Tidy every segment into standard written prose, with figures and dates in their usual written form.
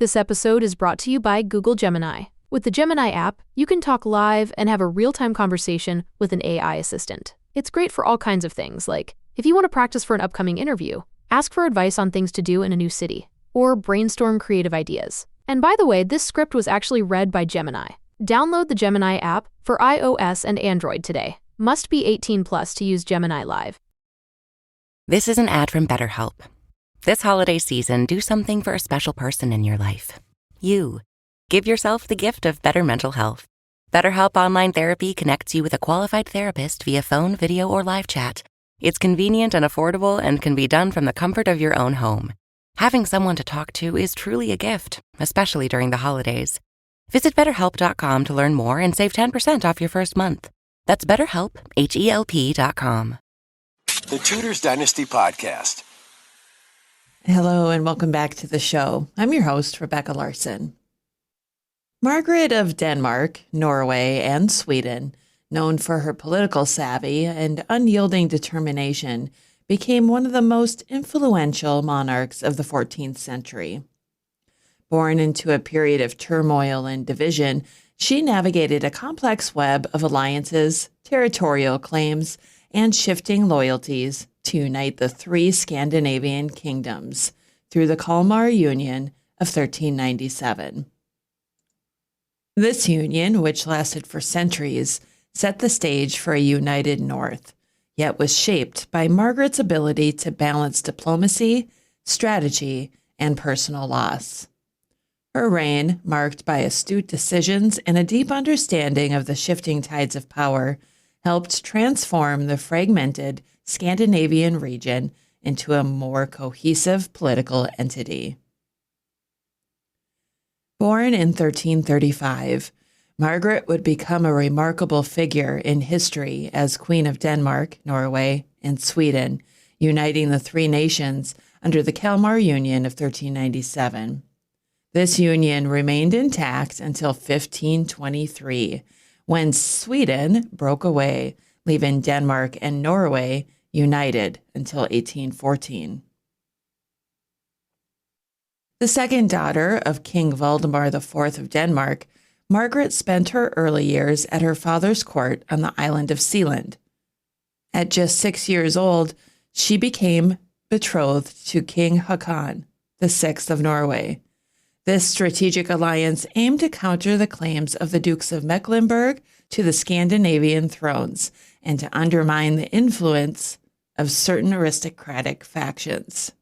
This episode is brought to you by Google Gemini. With the Gemini app, you can talk live and have a real-time conversation with an AI assistant. It's great for all kinds of things, like if you want to practice for an upcoming interview, ask for advice on things to do in a new city, or brainstorm creative ideas. And by the way, this script was actually read by Gemini. Download the Gemini app for iOS and Android today. Must be 18 plus to use Gemini Live. This is an ad from BetterHelp. This holiday season, do something for a special person in your life. You. Give yourself the gift of better mental health. BetterHelp Online Therapy connects you with a qualified therapist via phone, video, or live chat. It's convenient and affordable and can be done from the comfort of your own home. Having someone to talk to is truly a gift, especially during the holidays. Visit BetterHelp.com to learn more and save 10% off your first month. That's BetterHelp, HELP.com. The Tudors Dynasty Podcast. Hello and welcome back to the show. I'm your host, Rebecca Larson. Margaret of Denmark, Norway, and Sweden, known for her political savvy and unyielding determination, became one of the most influential monarchs of the 14th century. Born into a period of turmoil and division, she navigated a complex web of alliances, territorial claims, and shifting loyalties to unite the three Scandinavian kingdoms through the Kalmar Union of 1397. This union, which lasted for centuries, set the stage for a united North, yet was shaped by Margaret's ability to balance diplomacy, strategy, and personal loss. Her reign, marked by astute decisions and a deep understanding of the shifting tides of power, helped transform the fragmented Scandinavian region into a more cohesive political entity. Born in 1335, Margaret would become a remarkable figure in history as Queen of Denmark, Norway, and Sweden, uniting the three nations under the Kalmar Union of 1397. This union remained intact until 1523, when Sweden broke away, leaving Denmark and Norway united until 1814. The second daughter of King Valdemar IV of Denmark, Margaret spent her early years at her father's court on the island of Sealand. At just 6 years old, she became betrothed to King Håkon, the Sixth of Norway. This strategic alliance aimed to counter the claims of the Dukes of Mecklenburg to the Scandinavian thrones and to undermine the influence of certain aristocratic factions.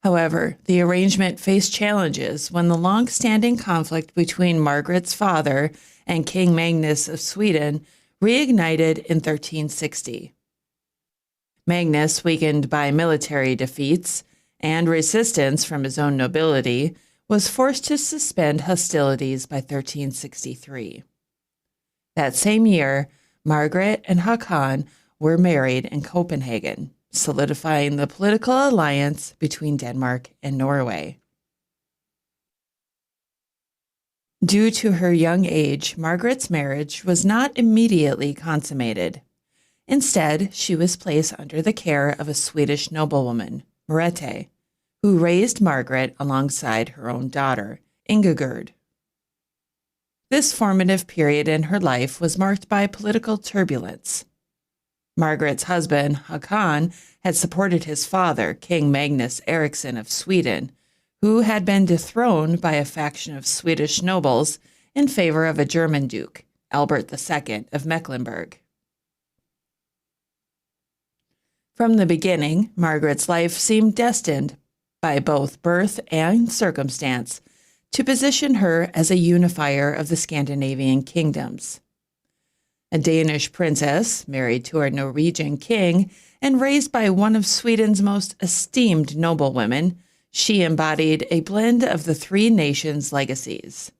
However, the arrangement faced challenges when the long-standing conflict between Margaret's father and King Magnus of Sweden reignited in 1360. Magnus, weakened by military defeats and resistance from his own nobility, was forced to suspend hostilities by 1363. That same year, Margaret and Håkon were married in Copenhagen, solidifying the political alliance between Denmark and Norway. Due to her young age, Margaret's marriage was not immediately consummated. Instead, she was placed under the care of a Swedish noblewoman, Merete, who raised Margaret alongside her own daughter, Ingigerd. This formative period in her life was marked by political turbulence. Margaret's husband, Håkon, had supported his father, King Magnus Eriksson of Sweden, who had been dethroned by a faction of Swedish nobles in favor of a German duke, Albert II of Mecklenburg. From the beginning, Margaret's life seemed destined, by both birth and circumstance, to position her as a unifier of the Scandinavian kingdoms. A Danish princess, married to a Norwegian king, and raised by one of Sweden's most esteemed noblewomen, she embodied a blend of the three nations' legacies.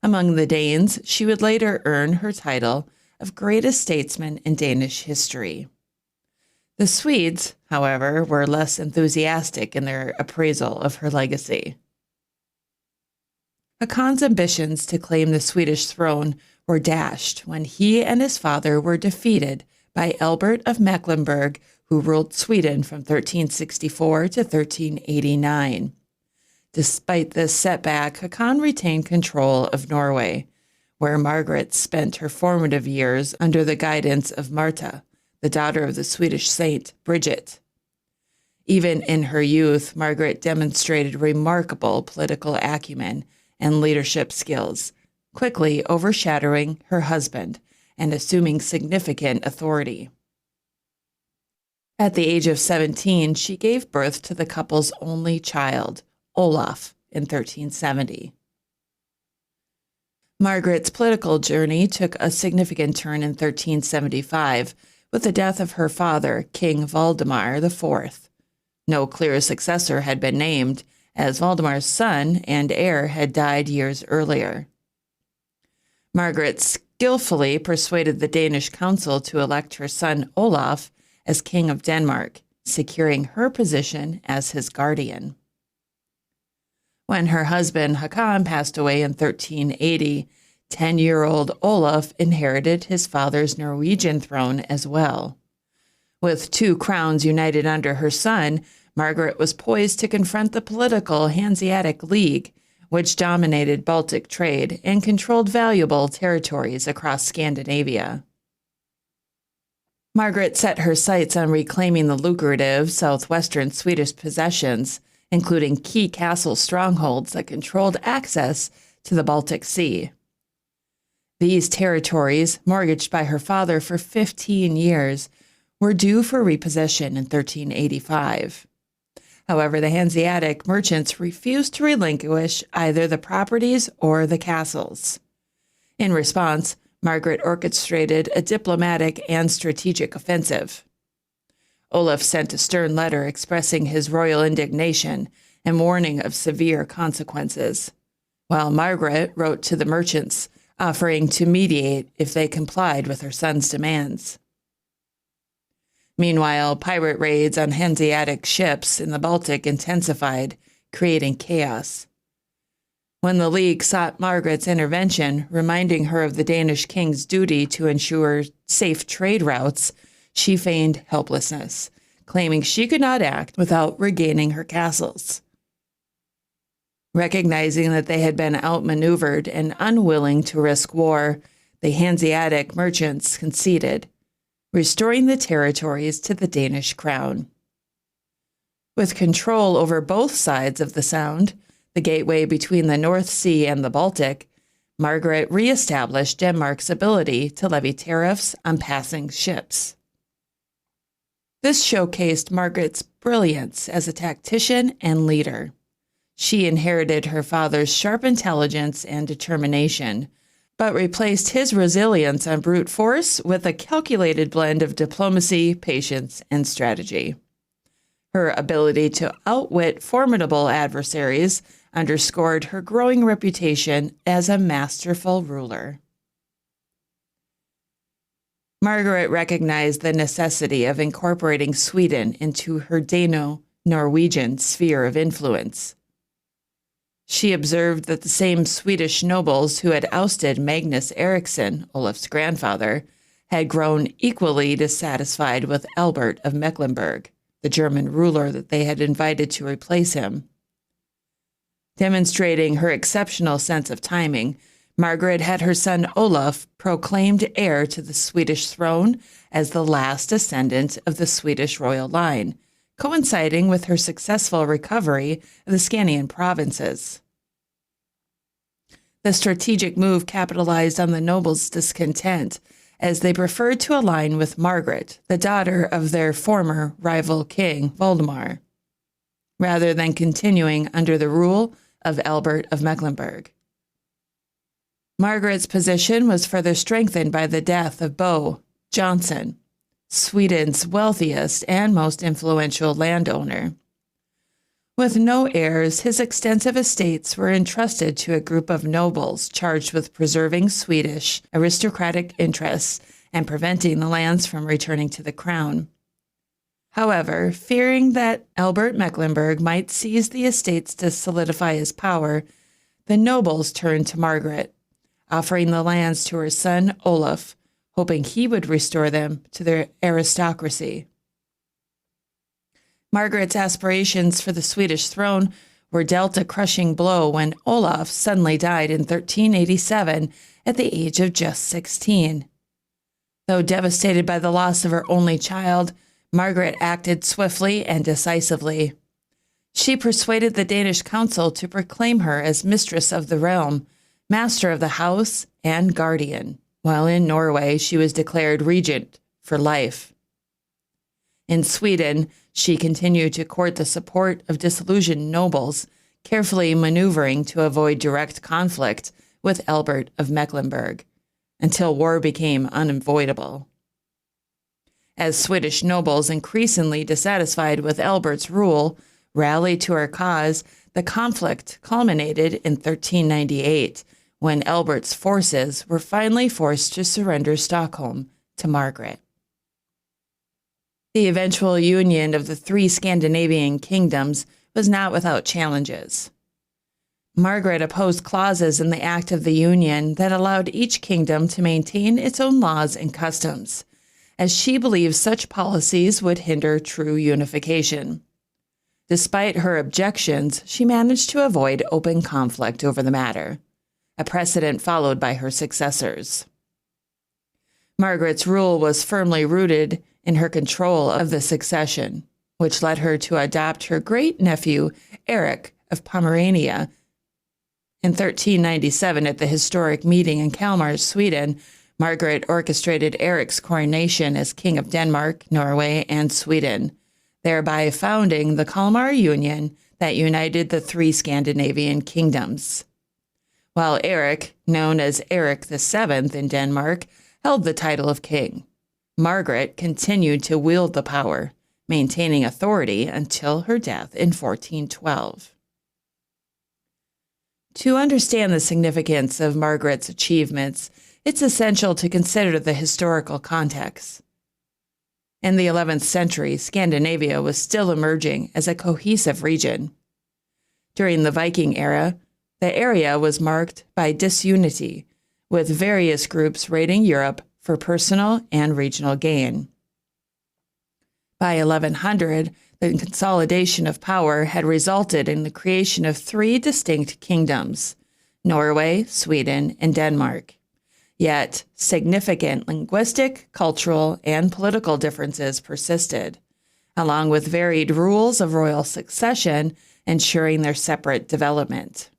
Among the Danes, she would later earn her title of greatest statesman in Danish history. The Swedes, however, were less enthusiastic in their appraisal of her legacy. Håkon's ambitions to claim the Swedish throne were dashed when he and his father were defeated by Albert of Mecklenburg, who ruled Sweden from 1364 to 1389. Despite this setback, Håkon retained control of Norway, where Margaret spent her formative years under the guidance of Marta, the daughter of the Swedish saint Bridget. Even in her youth, Margaret demonstrated remarkable political acumen and leadership skills, quickly overshadowing her husband and assuming significant authority. At the age of 17, she gave birth to the couple's only child, Olaf, in 1370. Margaret's political journey took a significant turn in 1375 with the death of her father, King Valdemar IV. No clear successor had been named, as Valdemar's son and heir had died years earlier. Margaret skillfully persuaded the Danish council to elect her son Olaf as King of Denmark, securing her position as his guardian. When her husband Håkon passed away in 1380, 10-year-old Olaf inherited his father's Norwegian throne as well. With two crowns united under her son, Margaret was poised to confront the political Hanseatic League, which dominated Baltic trade and controlled valuable territories across Scandinavia. Margaret set her sights on reclaiming the lucrative southwestern Swedish possessions, including key castle strongholds that controlled access to the Baltic Sea. These territories, mortgaged by her father for 15 years, were due for repossession in 1385. However, the Hanseatic merchants refused to relinquish either the properties or the castles. In response, Margaret orchestrated a diplomatic and strategic offensive. Olaf sent a stern letter expressing his royal indignation and warning of severe consequences, while Margaret wrote to the merchants, offering to mediate if they complied with her son's demands. Meanwhile, pirate raids on Hanseatic ships in the Baltic intensified, creating chaos. When the League sought Margaret's intervention, reminding her of the Danish king's duty to ensure safe trade routes, she feigned helplessness, claiming she could not act without regaining her castles. Recognizing that they had been outmaneuvered and unwilling to risk war, the Hanseatic merchants conceded, restoring the territories to the Danish crown. With control over both sides of the Sound, the gateway between the North Sea and the Baltic, Margaret reestablished Denmark's ability to levy tariffs on passing ships. This showcased Margaret's brilliance as a tactician and leader. She inherited her father's sharp intelligence and determination, but replaced his resilience on brute force with a calculated blend of diplomacy, patience, and strategy. Her ability to outwit formidable adversaries underscored her growing reputation as a masterful ruler. Margaret recognized the necessity of incorporating Sweden into her Dano-Norwegian sphere of influence. She observed that the same Swedish nobles who had ousted Magnus Eriksson, Olaf's grandfather, had grown equally dissatisfied with Albert of Mecklenburg, the German ruler that they had invited to replace him. Demonstrating her exceptional sense of timing, Margaret had her son Olaf proclaimed heir to the Swedish throne as the last descendant of the Swedish royal line, coinciding with her successful recovery of the Scandinavian provinces. The strategic move capitalized on the nobles' discontent, as they preferred to align with Margaret, the daughter of their former rival king, Valdemar, rather than continuing under the rule of Albert of Mecklenburg. Margaret's position was further strengthened by the death of Bo Johnson, Sweden's wealthiest and most influential landowner. With no heirs, his extensive estates were entrusted to a group of nobles charged with preserving Swedish aristocratic interests and preventing the lands from returning to the crown. However, fearing that Albert Mecklenburg might seize the estates to solidify his power, the nobles turned to Margaret, offering the lands to her son Olaf, hoping he would restore them to their aristocracy. Margaret's aspirations for the Swedish throne were dealt a crushing blow when Olaf suddenly died in 1387 at the age of just 16. Though devastated by the loss of her only child, Margaret acted swiftly and decisively. She persuaded the Danish council to proclaim her as mistress of the realm, master of the house, and guardian, while in Norway she was declared regent for life. In Sweden, she continued to court the support of disillusioned nobles, carefully maneuvering to avoid direct conflict with Albert of Mecklenburg, until war became unavoidable. As Swedish nobles, increasingly dissatisfied with Albert's rule, rallied to her cause, the conflict culminated in 1398, when Albert's forces were finally forced to surrender Stockholm to Margaret. The eventual union of the three Scandinavian kingdoms was not without challenges. Margaret opposed clauses in the Act of the Union that allowed each kingdom to maintain its own laws and customs, as she believed such policies would hinder true unification. Despite her objections, she managed to avoid open conflict over the matter, a precedent followed by her successors. Margaret's rule was firmly rooted in her control of the succession, which led her to adopt her great-nephew, Eric of Pomerania. In 1397, at the historic meeting in Kalmar, Sweden, Margaret orchestrated Eric's coronation as King of Denmark, Norway, and Sweden, thereby founding the Kalmar Union that united the three Scandinavian kingdoms. While Eric, known as Eric VII in Denmark, held the title of king, Margaret continued to wield the power, maintaining authority until her death in 1412. To understand the significance of Margaret's achievements, it's essential to consider the historical context. In the 11th century, Scandinavia was still emerging as a cohesive region. During the Viking era, the area was marked by disunity, with various groups raiding Europe for personal and regional gain. By 1100, the consolidation of power had resulted in the creation of three distinct kingdoms: Norway, Sweden, and Denmark. Yet, significant linguistic, cultural, and political differences persisted, along with varied rules of royal succession ensuring their separate development.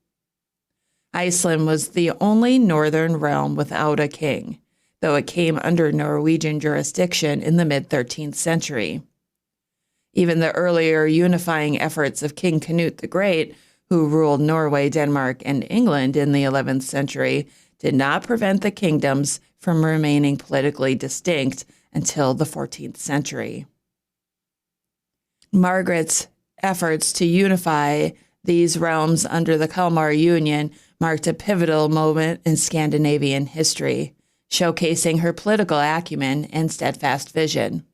Iceland was the only northern realm without a king, though it came under Norwegian jurisdiction in the mid-13th century. Even the earlier unifying efforts of King Canute the Great, who ruled Norway, Denmark, and England in the 11th century, did not prevent the kingdoms from remaining politically distinct until the 14th century. Margaret's efforts to unify these realms under the Kalmar Union marked a pivotal moment in Scandinavian history, showcasing her political acumen and steadfast vision.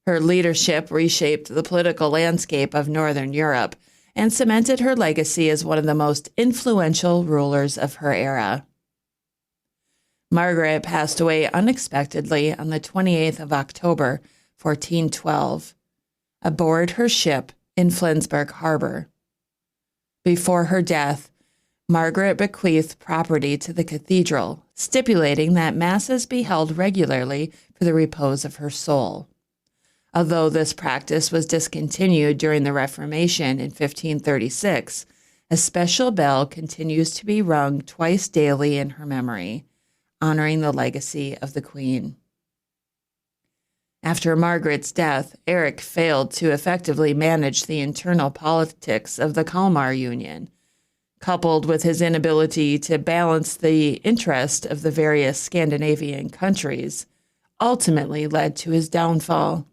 Her leadership reshaped the political landscape of Northern Europe and cemented her legacy as one of the most influential rulers of her era. Margaret passed away unexpectedly on the 28th of October, 1412, aboard her ship in Flensburg Harbor. Before her death, Margaret bequeathed property to the cathedral, stipulating that masses be held regularly for the repose of her soul. Although this practice was discontinued during the Reformation in 1536, a special bell continues to be rung twice daily in her memory, honoring the legacy of the Queen. After Margaret's death, Eric failed to effectively manage the internal politics of the Kalmar Union, coupled with his inability to balance the interest of the various Scandinavian countries, ultimately led to his downfall.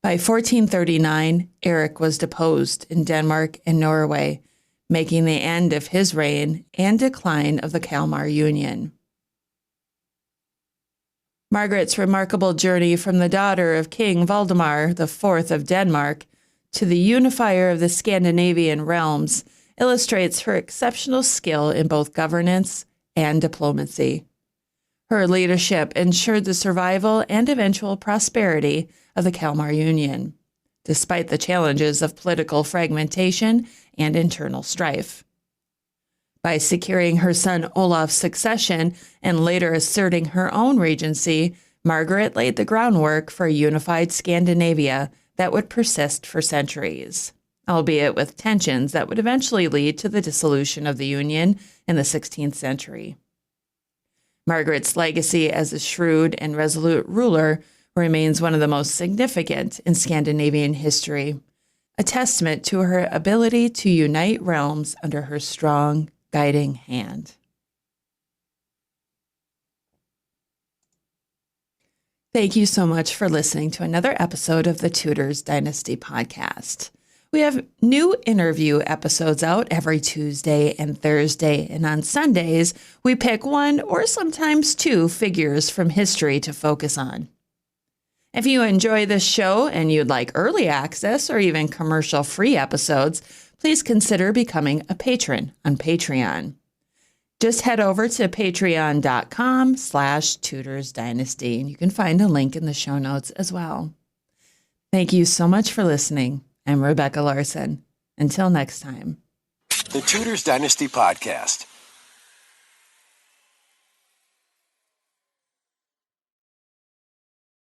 By 1439, Eric was deposed in Denmark and Norway, making the end of his reign and decline of the Kalmar Union. Margaret's remarkable journey from the daughter of King Valdemar IV of Denmark to the unifier of the Scandinavian realms illustrates her exceptional skill in both governance and diplomacy. Her leadership ensured the survival and eventual prosperity of the Kalmar Union, despite the challenges of political fragmentation and internal strife. By securing her son Olaf's succession and later asserting her own regency, Margaret laid the groundwork for a unified Scandinavia that would persist for centuries, albeit with tensions that would eventually lead to the dissolution of the Union in the 16th century. Margaret's legacy as a shrewd and resolute ruler remains one of the most significant in Scandinavian history, a testament to her ability to unite realms under her strong, guiding hand. Thank you so much for listening to another episode of the Tudors Dynasty podcast. We have new interview episodes out every Tuesday and Thursday, and on Sundays, we pick one or sometimes two figures from history to focus on. If you enjoy this show and you'd like early access or even commercial-free episodes, please consider becoming a patron on Patreon. Just head over to patreon.com/tutorsdynasty, and you can find a link in the show notes as well. Thank you so much for listening. I'm Rebecca Larson. Until next time. The Tudors Dynasty Podcast.